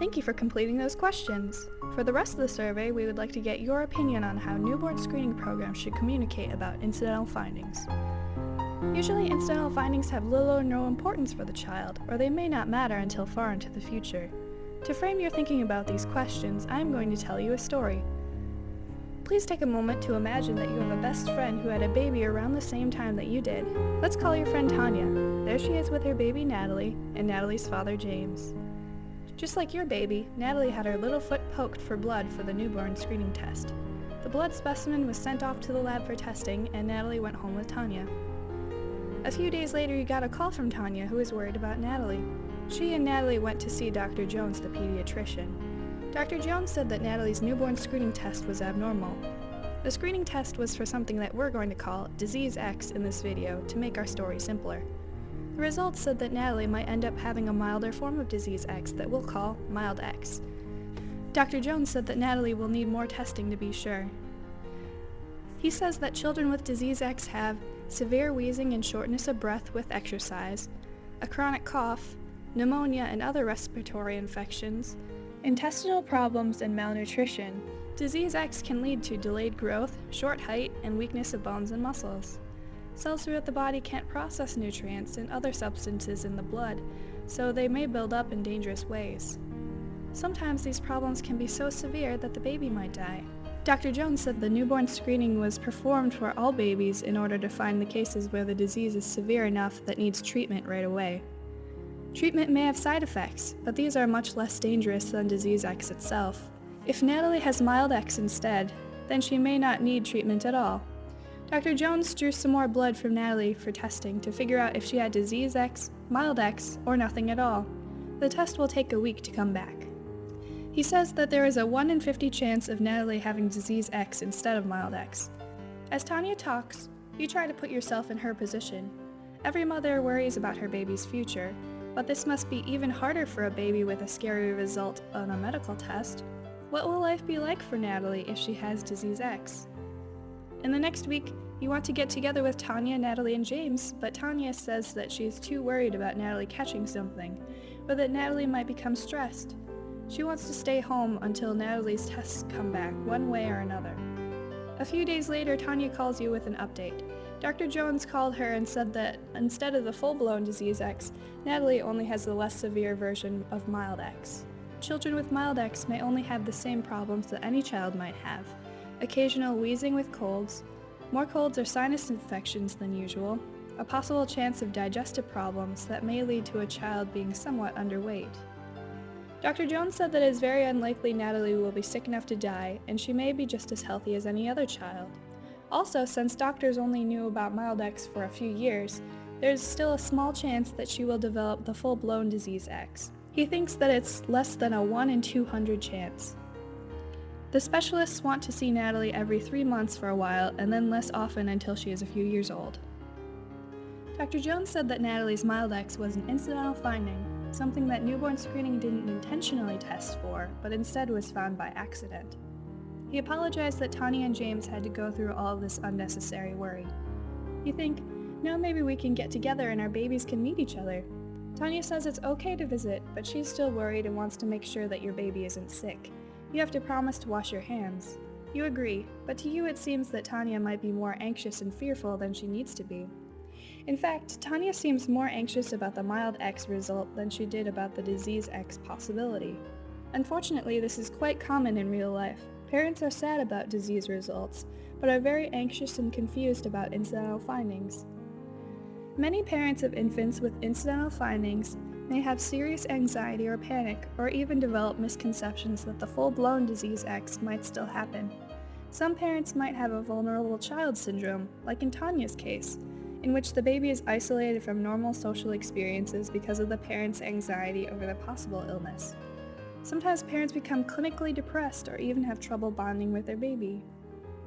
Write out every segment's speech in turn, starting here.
Thank you for completing those questions. For the rest of the survey, we would like to get your opinion on how newborn screening programs should communicate about incidental findings. Usually, incidental findings have little or no importance for the child, or they may not matter until far into the future. To frame your thinking about these questions, I am going to tell you a story. Please take a moment to imagine that you have a best friend who had a baby around the same time that you did. Let's call your friend Tanya. There she is with her baby Natalie, and Natalie's father James. Just like your baby, Natalie had her little foot poked for blood for the newborn screening test. The blood specimen was sent off to the lab for testing, and Natalie went home with Tanya. A few days later, you got a call from Tanya, who was worried about Natalie. She and Natalie went to see Dr. Jones, the pediatrician. Dr. Jones said that Natalie's newborn screening test was abnormal. The screening test was for something that we're going to call Disease X in this video to make our story simpler. The results said that Natalie might end up having a milder form of Disease X that we'll call Mild X. Dr. Jones said that Natalie will need more testing to be sure. He says that children with Disease X have severe wheezing and shortness of breath with exercise, a chronic cough, pneumonia and other respiratory infections, intestinal problems, and malnutrition. Disease X can lead to delayed growth, short height, and weakness of bones and muscles. Cells throughout the body can't process nutrients and other substances in the blood, so they may build up in dangerous ways. Sometimes these problems can be so severe that the baby might die. Dr. Jones said the newborn screening was performed for all babies in order to find the cases where the disease is severe enough that needs treatment right away. Treatment may have side effects, but these are much less dangerous than Disease X itself. If Natalie has Mild X instead, then she may not need treatment at all. Dr. Jones drew some more blood from Natalie for testing to figure out if she had Disease X, Mild X, or nothing at all. The test will take a week to come back. He says that there is a 1 in 50 chance of Natalie having Disease X instead of Mild X. As Tanya talks, you try to put yourself in her position. Every mother worries about her baby's future, but this must be even harder for a baby with a scary result on a medical test. What will life be like for Natalie if she has Disease X? In the next week, you want to get together with Tanya, Natalie, and James, but Tanya says that she's too worried about Natalie catching something, or that Natalie might become stressed. She wants to stay home until Natalie's tests come back, one way or another. A few days later, Tanya calls you with an update. Dr. Jones called her and said that instead of the full-blown Disease X, Natalie only has the less severe version of Mild X. Children with Mild X may only have the same problems that any child might have: occasional wheezing with colds, more colds or sinus infections than usual, a possible chance of digestive problems that may lead to a child being somewhat underweight. Dr. Jones said that it is very unlikely Natalie will be sick enough to die, and she may be just as healthy as any other child. Also, since doctors only knew about Mild X for a few years, there is still a small chance that she will develop the full-blown Disease X. He thinks that it's less than a 1 in 200 chance. The specialists want to see Natalie every 3 months for a while, and then less often until she is a few years old. Dr. Jones said that Natalie's Mild X was an incidental finding, something that newborn screening didn't intentionally test for, but instead was found by accident. He apologized that Tanya and James had to go through all of this unnecessary worry. You think, now maybe we can get together and our babies can meet each other. Tanya says it's okay to visit, but she's still worried and wants to make sure that your baby isn't sick. You have to promise to wash your hands. You agree, but to you it seems that Tanya might be more anxious and fearful than she needs to be. In fact, Tanya seems more anxious about the Mild X result than she did about the Disease X possibility. Unfortunately, this is quite common in real life. Parents are sad about disease results, but are very anxious and confused about incidental findings. Many parents of infants with incidental findings may have serious anxiety or panic, or even develop misconceptions that the full-blown Disease X might still happen. Some parents might have a vulnerable child syndrome, like in Tanya's case, in which the baby is isolated from normal social experiences because of the parent's anxiety over the possible illness. Sometimes parents become clinically depressed or even have trouble bonding with their baby.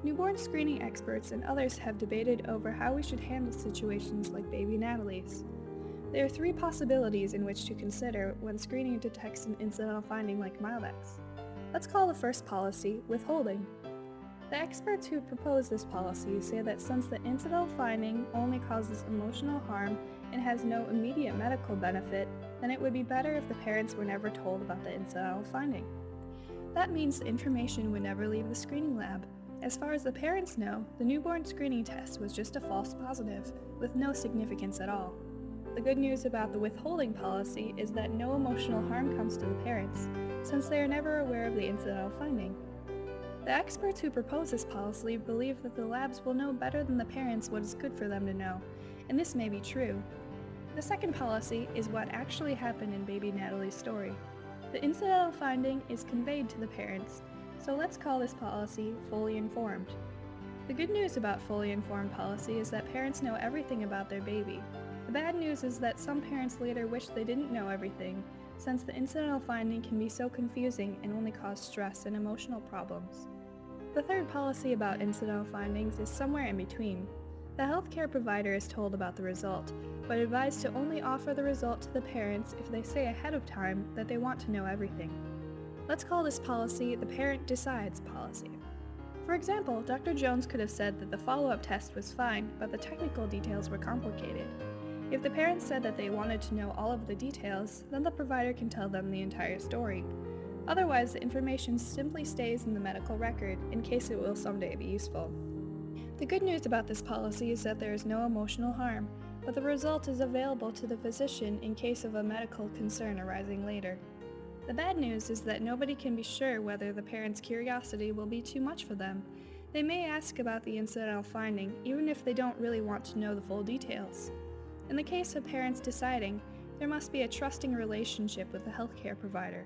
Newborn screening experts and others have debated over how we should handle situations like baby Natalie's. There are 3 possibilities in which to consider when screening detects an incidental finding like Mild X. Let's call the first policy withholding. The experts who propose this policy say that since the incidental finding only causes emotional harm and has no immediate medical benefit, then it would be better if the parents were never told about the incidental finding. That means the information would never leave the screening lab. As far as the parents know, the newborn screening test was just a false positive, with no significance at all. The good news about the withholding policy is that no emotional harm comes to the parents, since they are never aware of the incidental finding. The experts who propose this policy believe that the labs will know better than the parents what is good for them to know, and this may be true. The second policy is what actually happened in baby Natalie's story. The incidental finding is conveyed to the parents, so let's call this policy fully informed. The good news about fully informed policy is that parents know everything about their baby. The bad news is that some parents later wish they didn't know everything, since the incidental finding can be so confusing and only cause stress and emotional problems. The third policy about incidental findings is somewhere in between. The healthcare provider is told about the result, but advised to only offer the result to the parents if they say ahead of time that they want to know everything. Let's call this policy the parent decides policy. For example, Dr. Jones could have said that the follow-up test was fine, but the technical details were complicated. If the parents said that they wanted to know all of the details, then the provider can tell them the entire story. Otherwise, the information simply stays in the medical record in case it will someday be useful. The good news about this policy is that there is no emotional harm, but the result is available to the physician in case of a medical concern arising later. The bad news is that nobody can be sure whether the parents' curiosity will be too much for them. They may ask about the incidental finding even if they don't really want to know the full details. In the case of parents deciding, there must be a trusting relationship with the healthcare provider.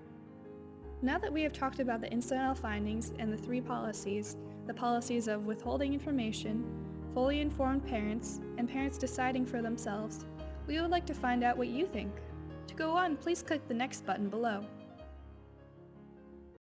Now that we have talked about the incidental findings and the three policies, the policies of withholding information, fully informed parents, and parents deciding for themselves, we would like to find out what you think. To go on, please click the next button below.